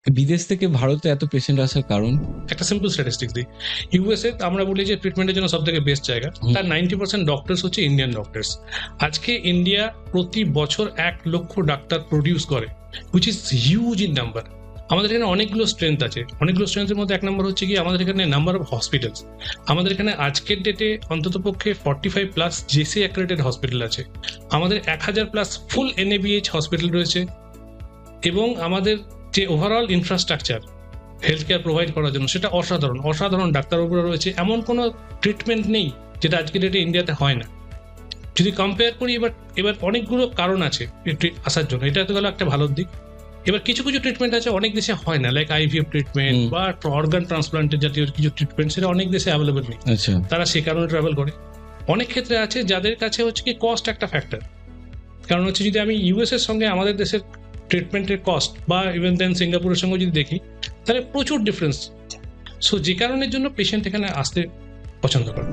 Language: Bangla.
বিদেশ থেকে ভারতে এত পেশেন্ট আসার কারণ? একটা সিম্পল স্ট্যাটিস্টিক্স দিই। ইউএসএ আমরা বলি যে ট্রিটমেন্টের জন্য সব থেকে বেস্ট জায়গা, তার 90% ডক্টরস হচ্ছে ইন্ডিয়ান ডক্টরস। আজকে ইন্ডিয়া প্রতি বছর 1 লক্ষ ডাক্তার প্রডিউস করে, which is huge in number. আমাদের এখানে অনেকগুলো স্ট্রেংথ আছে, অনেকগুলো স্ট্রেংথের মধ্যে 1 নম্বর হচ্ছে কি আমাদের এখানে নাম্বার অফ হসপিটালস। আমাদের এখানে আজকের ডেটে অন্তত পক্ষে 45+ জেসি অ্যাক্রেডিটেড হসপিটাল আছে। আমাদের 1000+ ফুল এনএবিএইচ হসপিটাল রয়েছে, এবং আমাদের যে overall infrastructure health care provide করার জন্য সেটা অসাধারণ। অসাধারণ ডাক্তারবাবুরা রয়েছে, এমন কোনো ট্রিটমেন্ট নেই যেটা আজকের ডেটে ইন্ডিয়াতে হয় না। যদি কম্পেয়ার করি, এবার অনেকগুলো কারণ আছে আসার জন্য, এটা তো গেল একটা ভালো দিক। এবার কিছু কিছু ট্রিটমেন্ট আছে অনেক দেশে হয় না, লাইক আইভিএফ ট্রিটমেন্ট বা অর্গান ট্রান্সপ্লান্টের জাতীয় কিছু ট্রিটমেন্ট, সেটা অনেক দেশে অ্যাভেলেবল নেই, আচ্ছা, তারা সে কারণে ট্রাভেল করে। অনেক ক্ষেত্রে আছে যাদের কাছে হচ্ছে কি কস্ট একটা ফ্যাক্টর, কারণ হচ্ছে যদি আমি ইউএস এর সঙ্গে আমাদের দেশের ট্রিটমেন্টের কস্ট বা ইভেন দেন সিঙ্গাপুরের সঙ্গে যদি দেখি, তাহলে প্রচুর ডিফারেন্স। সো যে কারণের জন্য পেশেন্ট এখানে আসতে পছন্দ করে।